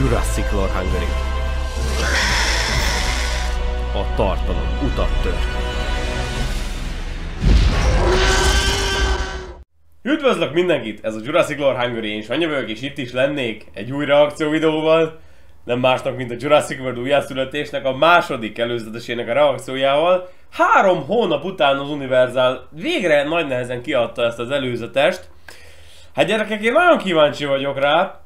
Jurassic Lore Hungary. A tartalom utat tör. Üdvözlök mindenkit! Ez a Jurassic Lore Hungary, én Sanyi vagyok, és itt is lennék egy új reakció videóval. Nem másnak, mint a Jurassic World újjászületésnek a második előzetesének a reakciójával. 3 hónap után az Universal végre nagy nehezen kiadta ezt az előzetest. Hát gyerekek, én nagyon kíváncsi vagyok rá.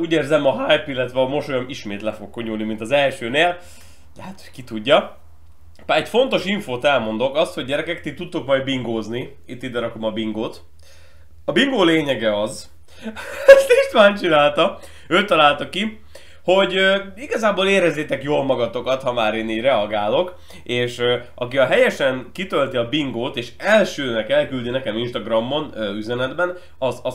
Úgy érzem, a hype, illetve a mosolyom ismét le fog konyulni, mint az elsőnél. De hát ki tudja. Egy fontos infót elmondok, azt, hogy gyerekek, ti tudtok majd bingózni. Itt ide rakom a bingót. A bingó lényege az, ezt István csinálta, ő találta ki, hogy igazából érezzétek jól magatokat, ha már én így reagálok, és aki a helyesen kitölti a bingót, és elsőnek elküldi nekem Instagramon üzenetben,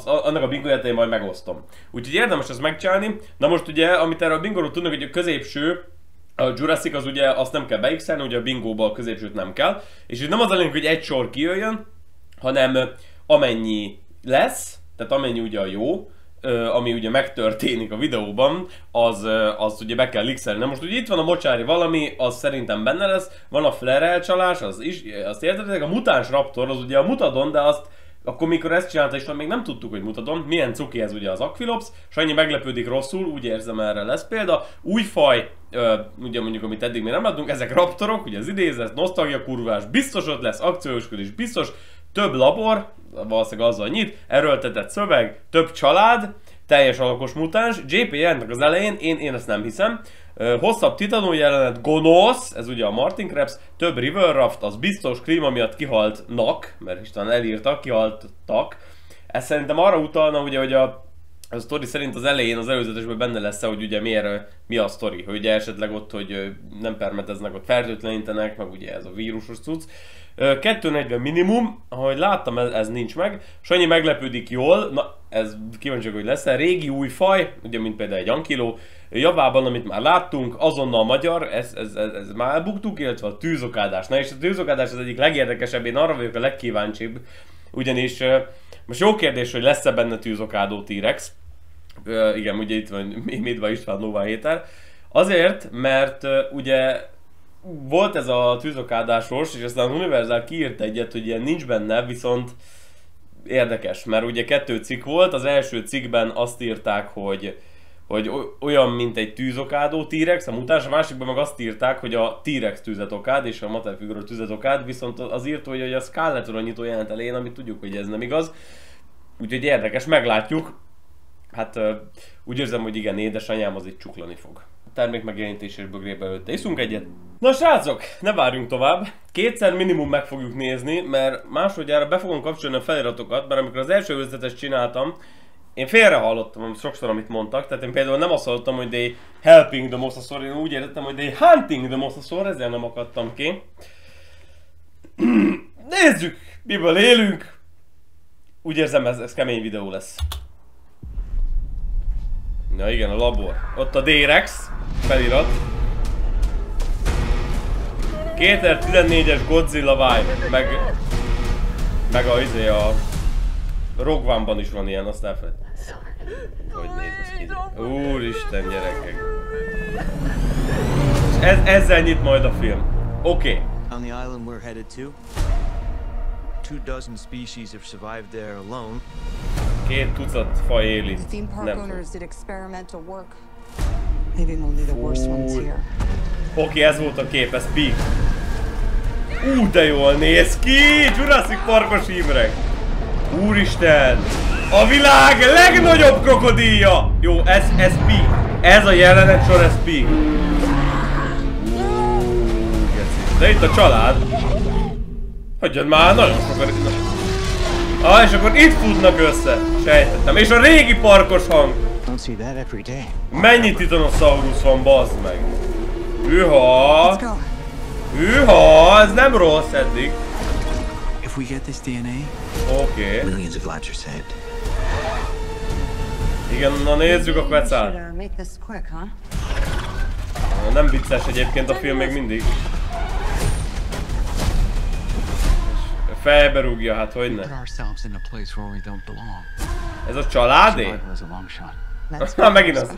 annak a bingóját én majd megosztom. Úgyhogy érdemes ezt megcsinálni. Na most ugye, amit erről a bingóról tudnak, hogy a középső, a Jurassic az ugye azt nem kell beixelni, ugye a bingóba a középsőt nem kell. És itt nem az a lényeg, hogy egy sor kijöjjön, hanem amennyi lesz, tehát amennyi ugye a jó, ami ugye megtörténik a videóban, az ugye be kell lixelni. Na most ugye itt van a mocsári valami, az szerintem benne lesz, van a flare elcsalás, azt értetek, a mutáns raptor az ugye a mutadon, de azt akkor mikor ezt csinálta is, még nem tudtuk, hogy mutadon. Milyen cuki ez ugye az Aquilops, Sanyi meglepődik rosszul, úgy érzem, erre lesz példa. Új faj, ugye mondjuk amit eddig még nem látunk, ezek raptorok, ugye az idézet, nosztalgia kurvás, biztos ott lesz, akciósködés biztos, több labor, valószínűleg azzal nyit, erőltetett szöveg, több család, teljes alakos mutáns, JP jelentnek az elején, én ezt nem hiszem. Hosszabb titanó jelenet, gonosz, ez ugye a Martin Krebs, több River Raft, az biztos klíma miatt kihaltnak, mert Isten elírtak, kihaltak. Ez szerintem arra utalna, ugye, hogy a sztori szerint az elején, az előzetesben benne lesz, hogy ugye mi a sztori, hogy ugye esetleg ott, hogy nem permeteznek, ott fertőtlenítenek, meg ugye ez a vírusos cucc. 240 minimum, ahogy láttam, ez nincs meg. Sanyi meglepődik jól, na ez kíváncsiak, hogy lesz-e. Régi új faj, ugye mint például egy ankiló. Javában, amit már láttunk, azonnal magyar, ez már elbuktuk, illetve a tűzokádás. Na és a tűzokádás az egyik legérdekesebb, én arra vagyok a legkíváncsibb, ugyanis most jó kérdés, hogy lesz-e benne tűzokádó T-Rex. Igen, ugye itt van Médva István Nová Héter. Azért, mert ugye volt ez a tűzokádásos, és aztán az Universal kiírt egyet, hogy ilyen nincs benne, viszont érdekes, mert ugye 2 cikk volt, az első cikkben azt írták, hogy olyan, mint egy tűzokádó T-Rex, a mutáns, a másikban meg azt írták, hogy a T-Rex tüzet okád, és a Mater Figura tüzet okád, viszont az írtó, hogy a Skeletor nyitó jelent elején, amit tudjuk, hogy ez nem igaz. Úgyhogy érdekes, meglátjuk. Hát úgy érzem, hogy igen, édesanyám az itt csuklani fog. A termék megjelenítésés bögrébe előtte iszunk egyet. Na srácok, ne várjunk tovább. 2-szer minimum meg fogjuk nézni, mert másodjára be fogom kapcsolni a feliratokat, mert amikor az első előzetest csináltam, én félre hallottam sokszor, amit mondtak, tehát én például nem azt hallottam, hogy they helping the mosasaur, én úgy értettem, hogy they hunting the mosasaur, ezzel nem akadtam ki. Nézzük, miből élünk. Úgy érzem, ez kemény videó lesz. Na igen, a labor. Ott a D-Rex felirat. 2014-es Godzilla vibe, meg a Rogue One-ban is van ilyen, azt elfelejt. Hogy néz ez ki? Úristen, gyerekek. Ezzel nyit majd a film. Oké. On the island we're headed to, 24 species have survived there alone. 2 tucat faj él itt. Theme park owners did experimental work. Maybe only the worst ones here. Oké, ez volt a kép, ez peak. De jól néz ki! Jurassic Parkos hímreg! Úristen! A világ legnagyobb krokodilja! Jó, ez peak. Ez a jelenet sor, ez peak. De itt a család. Hagyjad már, nagyon sokan. És akkor itt futnak össze. Sejtettem. És a régi parkos hang. Mennyi Titanosaurus van, bazd meg. Hűha! Hűha! Ez nem rossz eddig. Oké. Igen, na nézzük a kvecát. Nem vicces egyébként a film még mindig. Fejbe rúgja, hát hogyne. Ez a családé? Ha, megint az.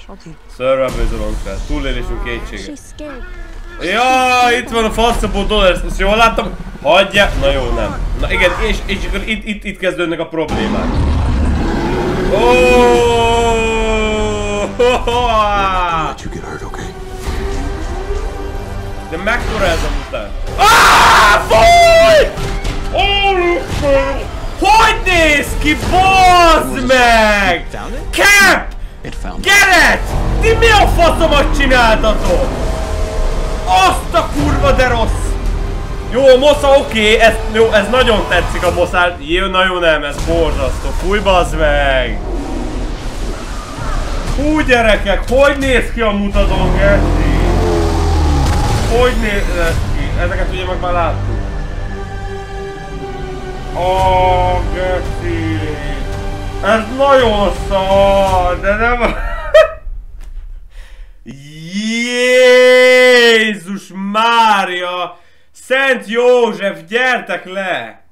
Survival is a long shot. Túlélésünk kétsége. Ja, itt van a faszapó dollars, ezt jól láttam? Hagyja! Na jó, nem. Na igen, és akkor itt kezdődnek a problémák. De mekkora ez a mután? Fúj! Hogy néz ki, bazd meg! Cap! Gerett! Ti mi a faszomat csináltatok? Azt a kurva de rossz! Jó, Mosza, oké, ez nagyon tetszik a Mosszár. Jó, na jó, nem, ez borzasztó. Fúj, bazd meg! Hú, gyerekek, hogy néz ki a mutadon, Gerti? Hogy néz ki? Ezeket ugye meg már láttuk. Gerti! Ez nagyon szar, de nem... Jézus Mária! Szent József, gyertek le!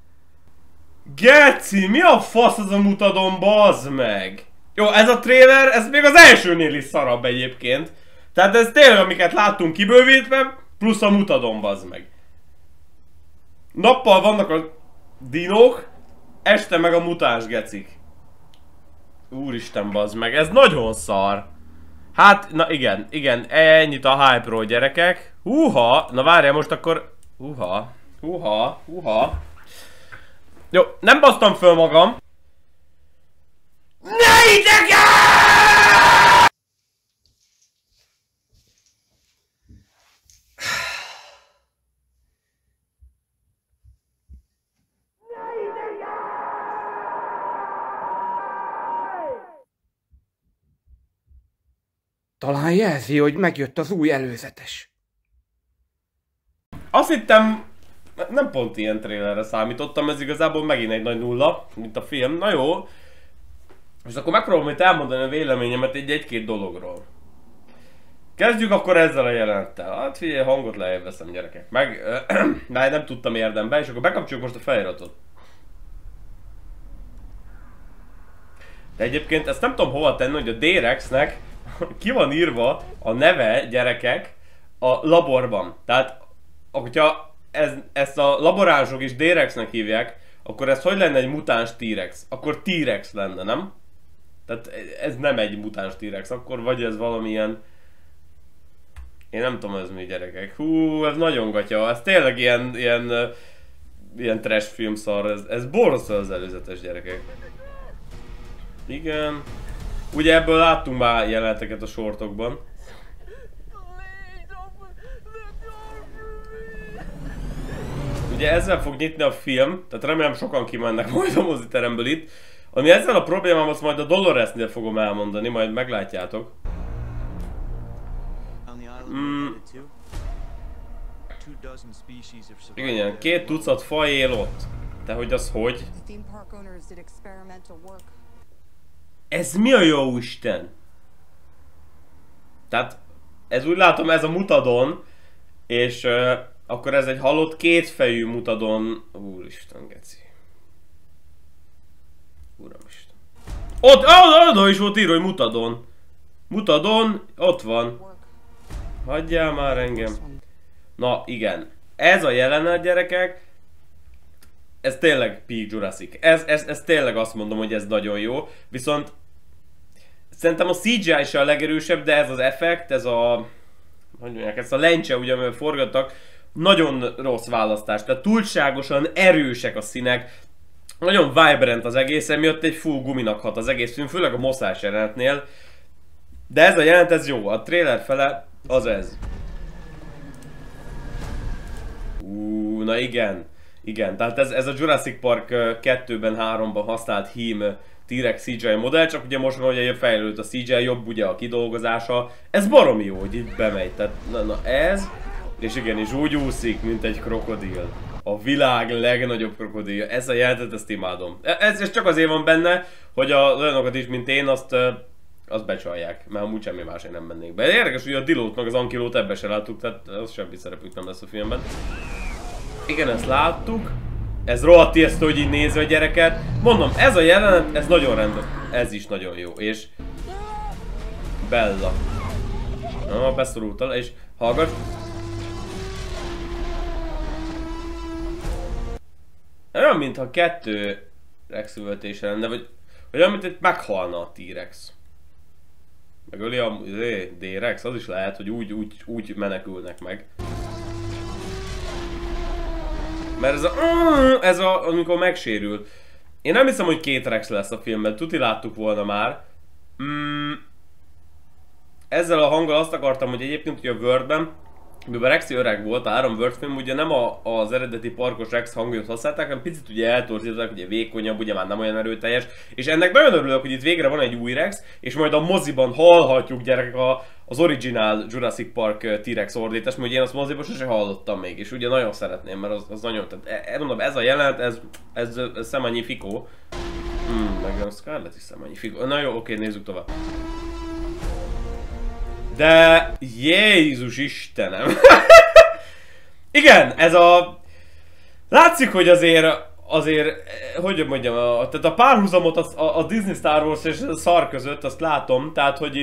Geci, mi a fasz az a mutadon, bazd meg? Jó, ez a trailer, ez még az elsőnél is szarabb egyébként. Tehát ez tényleg, amiket láttunk kibővítve, plusz a mutadon, bazd meg. Nappal vannak a dinók, este meg a mutáns gecik. Úristen, bazd meg, ez nagyon szar. Hát, na igen, ennyit a hype-ról, gyerekek. Húha, na várjál most akkor... Húha. Jó, nem basztam föl magam. Ne idegen! Talán jelzi, hogy megjött az új előzetes. Azt hittem, nem pont ilyen trailerre számítottam, ez igazából megint egy nagy nulla, mint a film. Na jó. És akkor megpróbálom itt elmondani a véleményemet egy-két dologról. Kezdjük akkor ezzel a jelenettel. Hát figyelj, hangot lejjebb veszem, gyerekek. Már nem tudtam érdembe, és akkor bekapcsoljuk most a feliratot. De egyébként ezt nem tudom hova tenni, hogy a D-Rexnek ki van írva a neve, gyerekek, a laborban. Tehát, hogyha ezt a laboránsok is D-Rexnek hívják, akkor ez hogy lenne egy mutáns T-Rex? Akkor T-Rex lenne, nem? Tehát ez nem egy mutáns T-Rex, akkor vagy ez valamilyen... Én nem tudom ez mi, gyerekek. Hú, ez nagyon gatya, ez tényleg ilyen trash film szar, ez borzasztó az előzetes, gyerekek. Igen. Ugye ebből láttunk már jeleneteket a shortokban. Ugye ezzel fog nyitni a film, tehát remélem sokan kimennek majd a moziteremből itt. Ami ezzel a problémám, azt majd a Doloresnél fogom elmondani, majd meglátjátok. Igen, 2 tucat faj él ott. De hogy az hogy? Ez mi a jó Isten? Tehát, ez úgy látom, ez a mutadon, és akkor ez egy halott kétfejű mutadon. Úristen, geci. Uramisten. Oda is volt írva, hogy mutadon. Mutadon, ott van. Hagyjál már engem. Na igen, ez a jelenet, gyerekek, ez tényleg Peak Jurassic. Ez tényleg azt mondom, hogy ez nagyon jó. Viszont szerintem a CGI is a legerősebb, de ez az effekt, ez a... Hogy mondják, ezt a lencse, ugye, amivel forgattak, nagyon rossz választás. Tehát túlságosan erősek a színek, nagyon vibrant az egész, emiatt egy full guminak hat az egész film, főleg a moszás jelenetnél. De ez a jelenet, ez jó, a trailer fele az ez. Na igen. Igen, tehát ez a Jurassic Park 2-ben, 3-ban használt hím T-Rex CGI modell, csak ugye most van, hogy fejlődött a CGI, jobb ugye a kidolgozása. Ez baromi jó, hogy itt bemegy, tehát na ez, és igenis úgy úszik, mint egy krokodil. A világ legnagyobb krokodilja. Ez a jelenetet, ezt imádom. Ez csak azért van benne, hogy olyanokat is, mint én, azt becsalják, mert amúgy semmi másért nem mennék be. Érdekes, hogy a Dilót meg az Ankilót ebbe se láttuk, tehát az semmi szerepük nem lesz a filmben. Igen, ezt láttuk. Ez rohadt ijesztő, hogy így nézve a gyereket. Mondom, ez a jelenet, ez nagyon rendben. Ez is nagyon jó, és... Bella. Na, beszorultál, és hallgass. Olyan, mintha 2 Rex üvöltése lenne, vagy olyan, mint egy meghalna a T-Rex. Megöli a D-Rex, az is lehet, hogy úgy menekülnek meg. Mert ez amikor megsérül. Én nem hiszem, hogy 2 Rex lesz a filmben, tuti láttuk volna már. Ezzel a hanggal azt akartam, hogy egyébként hogy a Wordben, mivel Rexy öreg volt, a 3 Word film ugye nem az eredeti parkos Rex hangját használták, hanem picit ugye eltorzították, ugye vékonyabb, ugye már nem olyan erőteljes. És ennek nagyon örülök, hogy itt végre van egy új Rex, és majd a moziban hallhatjuk gyerekek az original Jurassic Park T-Rex ordítást, mert én azt moziban sose hallottam még, és ugye nagyon szeretném, mert az nagyon, tehát mondom, ez a jelenet, ez szemannyi fikó. Meg a Scarlett is szemannyi fikó. Na jó, oké, nézzük tovább. De Jézus Istenem! Igen, ez a... Látszik, hogy azért hogy mondjam, tehát a párhuzamot a Disney Star Wars és a szar között, azt látom, tehát hogy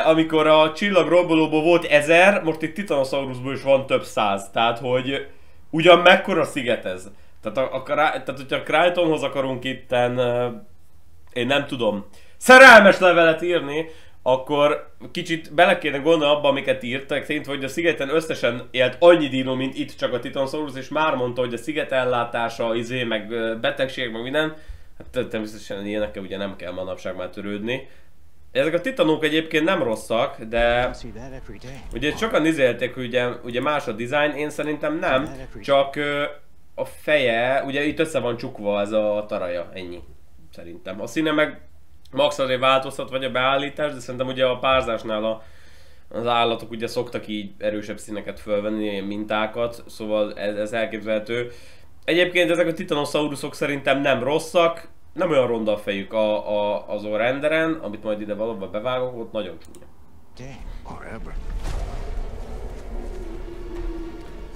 amikor a csillagrombolóból volt 1000, most itt Titanosaurusból is van több 100, tehát hogy ugyan mekkora sziget ez. Tehát hogyha Crichtonhoz akarunk itten, én nem tudom, szerelmes levelet írni, akkor kicsit bele kéne gondolni abba, amiket írtak, szerint, hogy a szigeten összesen élt annyi dino, mint itt csak a Titanosaurus, és már mondta, hogy a sziget ellátása, meg betegség, meg minden, hát természetesen ilyenekkel ugye nem kell manapság már törődni. Ezek a titanok egyébként nem rosszak, de ugye sokan nézélték, hogy ugye más a design, én szerintem nem, csak a feje, ugye itt össze van csukva ez a taraja, ennyi, szerintem. A színe meg max azért változtat vagy a beállítás, de szerintem ugye a párzásnál az állatok ugye szoktak így erősebb színeket fölvenni, ilyen mintákat, szóval ez elképzelhető. Egyébként ezek a titanosaurusok szerintem nem rosszak, nem olyan ronda a fejük azon renderen, amit majd ide valóban bevágok, ott nagyon csúnya.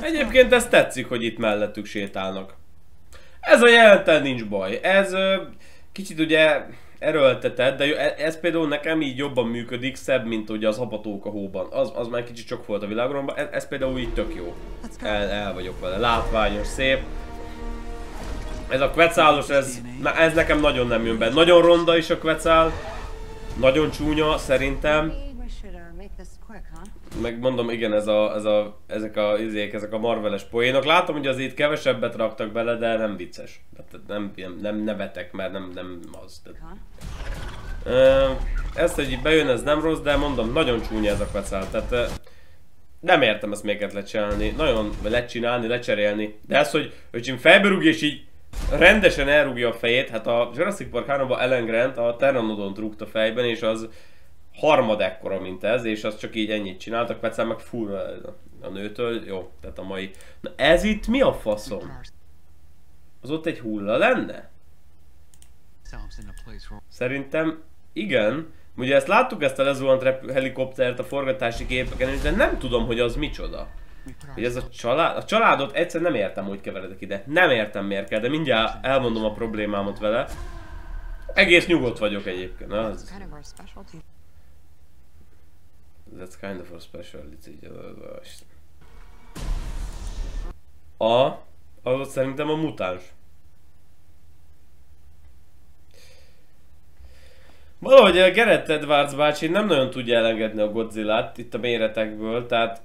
Egyébként ez tetszik, hogy itt mellettük sétálnak. Ez a jeleneten nincs baj, ez kicsit ugye erőltetett, de ez például nekem így jobban működik, szebb, mint ugye az Hapatók a hóban. Az már kicsit sok volt a világromban, ez például így tök jó. El vagyok vele, látványos, szép. Ez a kvecálos, ez nekem nagyon nem jön be. Nagyon ronda is a kvecál, nagyon csúnya szerintem. Megmondom, igen, ezek a marveles poénok. Látom, hogy azért kevesebbet raktak bele, de nem vicces. Nem nevetek, mert nem az. Ezt, hogy így bejön, ez nem rossz, de mondom, nagyon csúnya ez a kvecál. Tehát nem értem ezt még lecsinálni. Nagyon lecsinálni, lecserélni. De ez, hogy fejbe rúgja és így rendesen elrúgja a fejét. Hát a Jurassic Park 3-ban Alan Grant a Pteranodont rúgta fejben, és az harmad ekkora, mint ez, és az csak így ennyit csináltak, Kvecál meg furra a nőtől, jó, tehát a mai... Na ez itt mi a faszom? Az ott egy hulla lenne? Szerintem igen. Ugye ezt láttuk, ezt a lezuhant helikoptert a forgatási képeken, de nem tudom, hogy az micsoda. Hogy ez a családot egyszer nem értem, hogy keveredek ide. Nem értem miért kell, de mindjárt elmondom a problémámat vele. Egész nyugodt vagyok egyébként. That's kind of a specialty. Az szerintem a mutáns. Valahogy a Gareth Edwards bácsi nem nagyon tudja elengedni a Godzillát itt a méretekből, tehát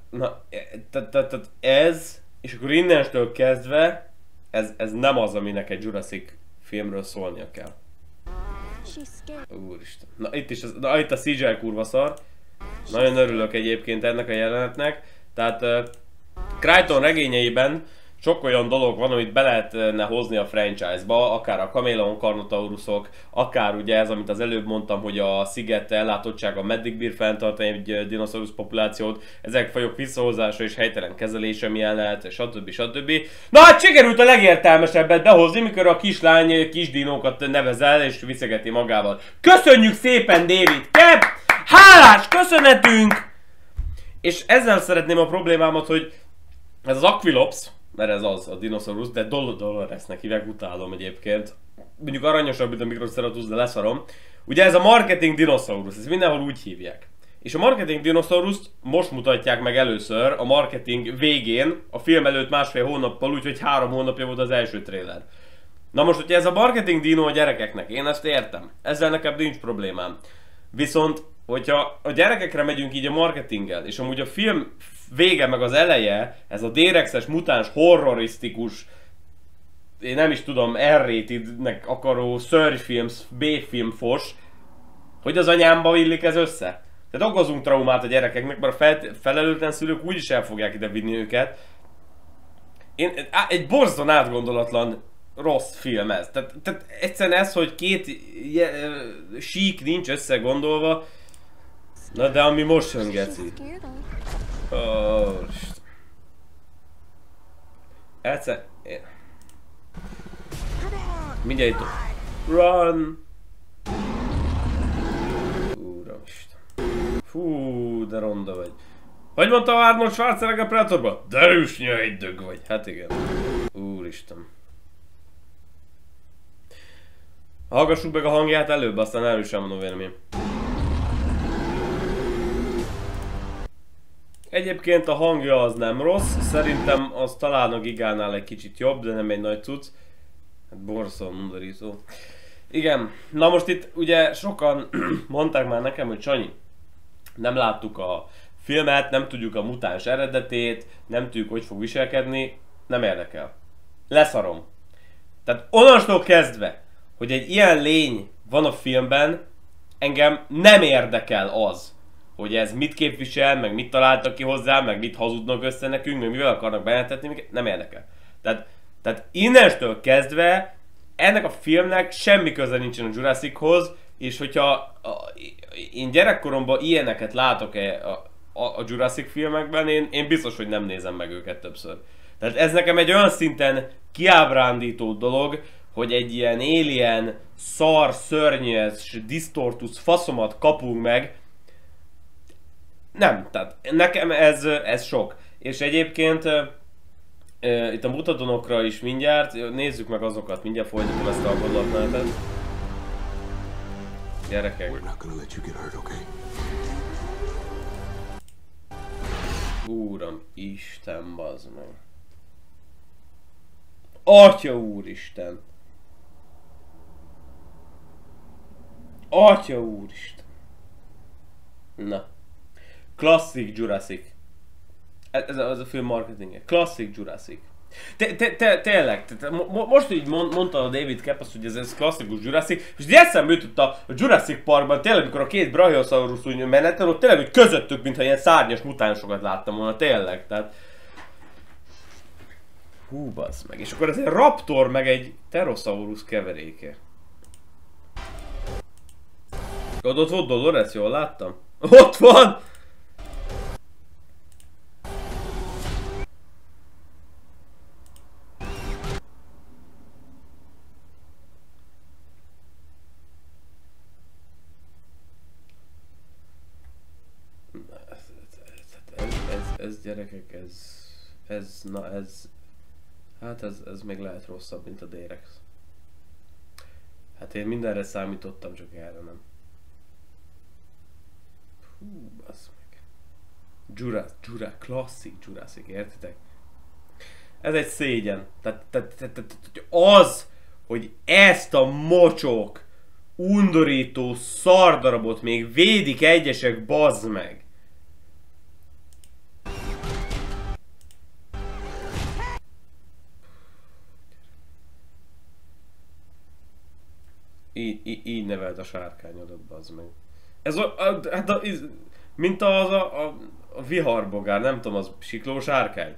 ez, és akkor innentől kezdve ez nem az, aminek egy Jurassic filmről szólnia kell. Úristen. Na itt a CGI kurva szar. Nagyon örülök egyébként ennek a jelenetnek. Tehát Crichton regényeiben sok olyan dolog van, amit be lehetne hozni a franchise-ba, akár a Chameleon Carnotaurusok, akár ugye ez, amit az előbb mondtam, hogy a sziget ellátottsága meddig bír fenntartani egy dinoszaurusz populációt, ezek fajok visszahozása és helytelen kezelése milyen lehet, stb. Na hát sikerült a legértelmesebbet behozni, mikor a kislány kis dinókat nevezel és viszegeti magával. Köszönjük szépen, David Kep! Hálás köszönetünk! És ezzel szeretném a problémámat, hogy ez az Aquilops, mert ez az a dinoszaurusz, de Doloresnek hívják, utálom egyébként. Mondjuk aranyosabb, mint a Microceratops, de leszarom. Ugye ez a marketing dinoszaurusz, ezt mindenhol úgy hívják. És a marketing dinoszaurusz most mutatják meg először a marketing végén, a film előtt másfél hónappal, úgyhogy 3 hónapja volt az első trailer. Na most, hogyha ez a marketing dino a gyerekeknek, én ezt értem. Ezzel nekem nincs problémám. Viszont, hogyha a gyerekekre megyünk így a marketinggel, és amúgy a film vége meg az eleje, ez a D-Rex-es mutáns horrorisztikus, én nem is tudom, R-rated-nek akaró szörnyfilm, B-film fos, hogy az anyámba illik ez össze. Tehát okozunk traumát a gyerekeknek, mert a felelőtlen szülők úgyis el fogják ide vinni őket. Egy borzasztóan átgondolatlan rossz film ez. Tehát egyszerűen ez, hogy két sík nincs összegondolva. Na de ami most jön, geci. Egyszer... Mindjárt itt... Run! Uramisten. Fú, de ronda vagy. Hogy mondta Arnold Schwarzenegger a Predatorban? Derűsnyő egy dög vagy. Hát igen. Úristen. Hallgassuk meg a hangját előbb, aztán erről sem mondom vélemény. Egyébként a hangja az nem rossz, szerintem az talán a Gigánál egy kicsit jobb, de nem egy nagy cucc. Hát borzasztóan undorító. Igen, na most itt ugye sokan mondták már nekem, hogy Sanyi, nem láttuk a filmet, nem tudjuk a mutáns eredetét, nem tudjuk, hogy fog viselkedni, nem érdekel. Leszarom. Tehát onnantól kezdve, hogy egy ilyen lény van a filmben, engem nem érdekel az, hogy ez mit képvisel, meg mit találtak ki hozzá, meg mit hazudnak össze nekünk, meg mivel akarnak bejelentetni, nem érdekel. Tehát innentől kezdve ennek a filmnek semmi köze nincsen a Jurassichoz, és hogyha én gyerekkoromban ilyeneket látok a Jurassic filmekben, én biztos, hogy nem nézem meg őket többször. Tehát ez nekem egy olyan szinten kiábrándító dolog, hogy egy ilyen alien, szar, szörnyes, distortus faszomat kapunk meg. Nem, tehát nekem ez sok. És egyébként itt a mutadonokra is mindjárt, nézzük meg azokat, mindjárt folytatom ezt a gondolatmenetet. Gyerekek. Úram, Isten, bazd meg. Atya úristen. Atya úristen. Na. Classic Jurassic. Ez a film marketingje. Classic Jurassic. Tényleg, most így mondta a David Kepps, hogy ez klasszikus Jurassic, és így eszembe jutott a Jurassic Parkban, tényleg, amikor a két Brachiosaurus úgy menetel, ott tényleg, hogy közöttük, mintha ilyen szárnyas mutánsokat láttam volna, tényleg, tehát... Hú, bassz meg. És akkor ez egy raptor, meg egy pterosaurus keveréke. Ott volt Dolores, jól láttam? Ott van! Ez gyerekek, hát ez még lehet rosszabb, mint a D-Rex. Hát én mindenre számítottam, csak erre nem. Hú, bassz meg. Classic Jurassic, értitek? Ez egy szégyen. Az, hogy ezt a mocsok, undorító szardarabot még védik egyesek, bazd meg. Így nevelt a sárkányodat, bazd meg. Ez mint a viharbogár, nem tudom, az sikló sárkány?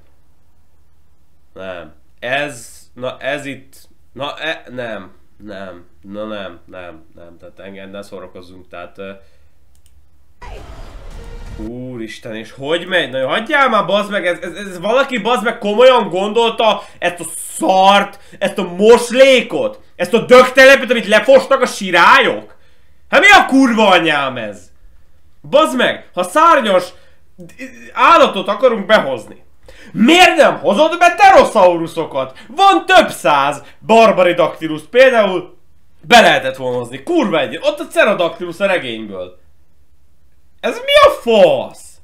Nem. Ez itt... Nem. Tehát engem ne szórakozzunk, tehát... Úristen, és hogy megy? Na jó, hagyjál már, bazd meg, ez valaki, bazd meg, komolyan gondolta ezt a szart, ezt a moslékot, ezt a dögtelepet, amit lefostak a sirályok? Hát mi a kurva anyám ez? Bazd meg, ha szárnyas állatot akarunk behozni, miért nem hozod be pterosaurusokat? Van több száz Barbaridactylus, például be lehetett volna hozni, kurva egyet, ott a Pterodactylus a regényből. Ez mi a fasz?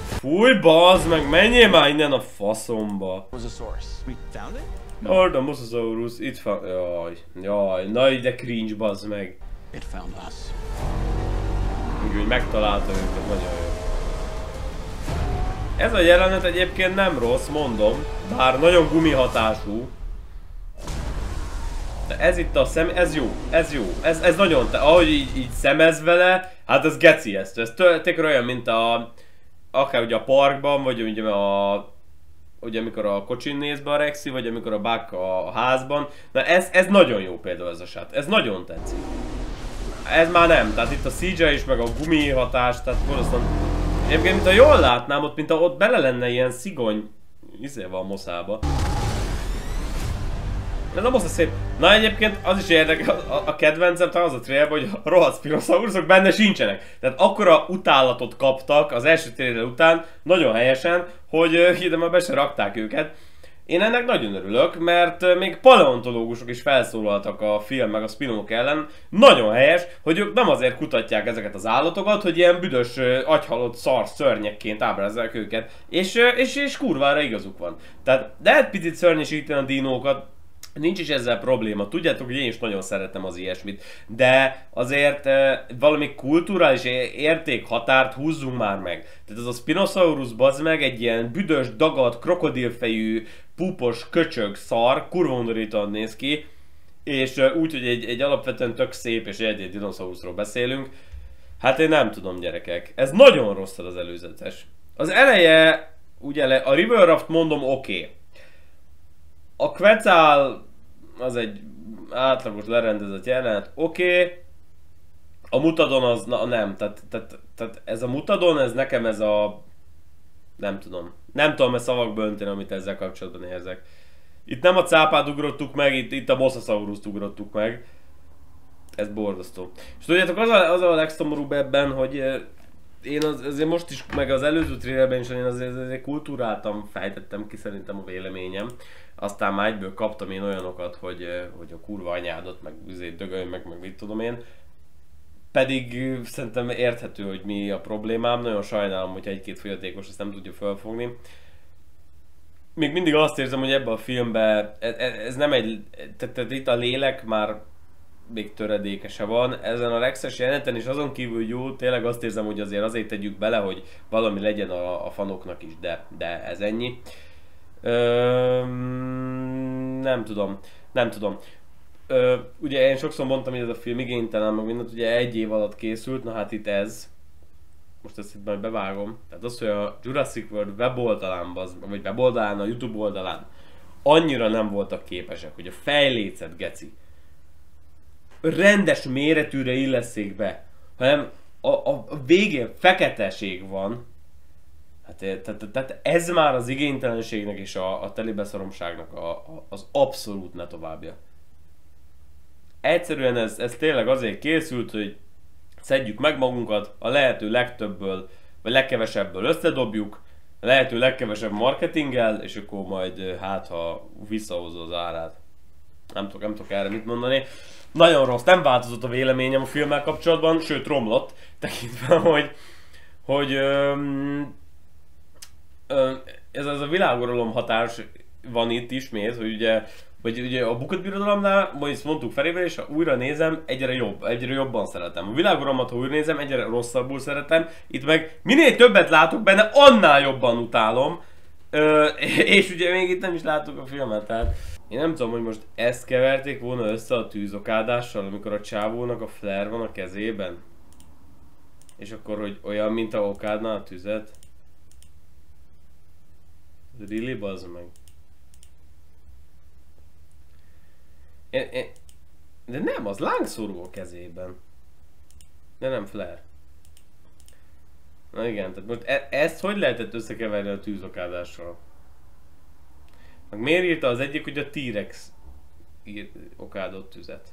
Fúj, bazd meg, menjél már innen a faszomba. Was a source. We found it? Lord, a Mosasaurus, itt van. Jaj, na de cringe, bazd meg. It found us. Úgy megtalálta őket, nagyon jó. Ez a jelenet egyébként nem rossz, mondom, bár nagyon gumihatású. De ez itt a szem, ez jó, ez nagyon, ahogy így szemez vele, hát ez geci ez tényleg olyan, mint akár ugye a parkban, vagy ugye amikor a kocsin néz be a Rexy, vagy amikor a Buck a házban. Na ez nagyon jó például ez a shot, ez nagyon tetszik. Ez már nem, tehát itt a CGI is, meg a gumi hatás, tehát valószínűleg... Egyébként, mintha jól látnám, ott bele lenne ilyen szigony... Izéval a moszába. Ez a mosza szép. Na egyébként az is érdekes, a kedvencem talán az a trailer, hogy a rohadt Spinosaurusok benne sincsenek. Tehát akkora utálatot kaptak az első trailer után, nagyon helyesen, hogy ide már be se rakták őket. Én ennek nagyon örülök, mert még paleontológusok is felszólaltak a film meg a spin-offok ellen. Nagyon helyes, hogy ők nem azért kutatják ezeket az állatokat, hogy ilyen büdös, agyhalott szörnyekként ábrázolják őket. És kurvára igazuk van. Tehát lehet picit szörnyesíteni a dinókat, nincs is ezzel probléma. Tudjátok, hogy én is nagyon szeretem az ilyesmit. De azért valami kulturális értékhatárt húzzunk már meg. Tehát ez a Spinosaurus bazd meg egy ilyen büdös, dagadt, krokodilfejű, púpos, köcsög szar, kurva undorítóan néz ki. És úgy, hogy egy alapvetően tök szép és egy dinoszauruszról beszélünk. Hát én nem tudom, gyerekek. Ez nagyon rossz az előzetes. Az eleje, ugye a River Raft mondom oké. A Quetzal az egy átlagos lerendezett jelenet, oké. A Mutadon az nem, tehát ez a Mutadon, ez nekem ez a... Nem tudom. Nem tudom ezt szavakba önteni, amit ezzel kapcsolatban érzek. Itt nem a cápát ugrottuk meg, itt a Mosasaurust ugrottuk meg. Ez borzasztó. És tudjátok, az a legszomorúbb ebben, hogy én azért most is, meg az előző trailerben is, én azért kultúráltam, fejtettem ki szerintem a véleményem. Aztán már egyből kaptam én olyanokat, hogy a kurva anyádat, meg dögölj meg mit tudom én. Pedig szerintem érthető, hogy mi a problémám. Nagyon sajnálom, hogy egy-két fogyatékos ezt nem tudja felfogni. Még mindig azt érzem, hogy ebben a filmben ez nem egy... Tehát itt a lélek már még töredékese van. Ezen a Rexes jeleneten is azon kívül jó, tényleg azt érzem, hogy azért tegyük bele, hogy valami legyen a fanoknak is, de ez ennyi. Nem tudom. Ugye én sokszor mondtam, hogy ez a film igénytelen, meg mindent, ugye 1 év alatt készült, na hát itt ez. Most ezt itt majd bevágom. Tehát az, hogy a Jurassic World weboldalán, vagy weboldalán, a YouTube oldalán annyira nem voltak képesek, hogy a fejlécet, geci, rendes méretűre illesszék be, hanem a végén feketeség van. Hát, tehát ez már az igénytelenségnek és a telibeszoromságnak az abszolút ne továbbja. Egyszerűen ez tényleg azért készült, hogy szedjük meg magunkat, a lehető legtöbbből, vagy legkevesebből összedobjuk, a lehető legkevesebb marketinggel, és akkor majd hát ha visszahozza az árát. Nem tudok erre mit mondani. Nagyon rossz, nem változott a véleményem a filmmel kapcsolatban, sőt romlott, tekintve, hogy ez a világuralom hatás van itt ismét, hogy ugye a bukott birodalomnál, majd ezt mondtuk Ferével, és ha újra nézem, egyre jobban szeretem. A világuralmat, ha újra nézem, egyre rosszabbul szeretem. Itt meg minél többet látok benne, annál jobban utálom. És ugye még itt nem is látok a filmet, tehát én nem tudom, hogy most ezt keverték volna össze a tűzokádással, amikor a csávónak a flare van a kezében. És akkor, hogy olyan, mint a okádná a tüzet. Really, bazd meg. De nem, az lángszóró a kezében. De nem flare. Na igen, tehát most ezt hogy lehetett összekeverni a tűzokádással? Meg miért írta az egyik, hogy a T-Rex okádott tüzet?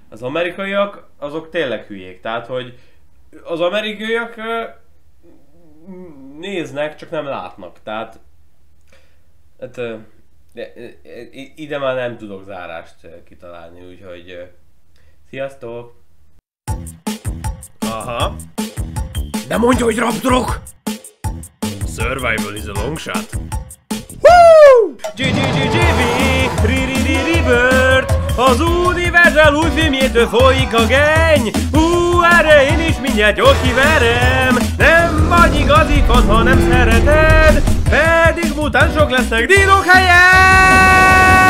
Az amerikaiak, azok tényleg hülyék, tehát hogy az amerikaiak néznek, csak nem látnak, tehát ide már nem tudok zárást kitalálni, úgyhogy sziasztok! Aha. De mondja, hogy raptorok! Survival is a long shot. Woo! GGGGV! Rebirth! Az Universal új filmjétől folyik a geny! Erre én is mindjárt jól kiverem! Nem vagy igazi fan, ha nem szereted! Pedig mutánsok lesznek dinók helyen!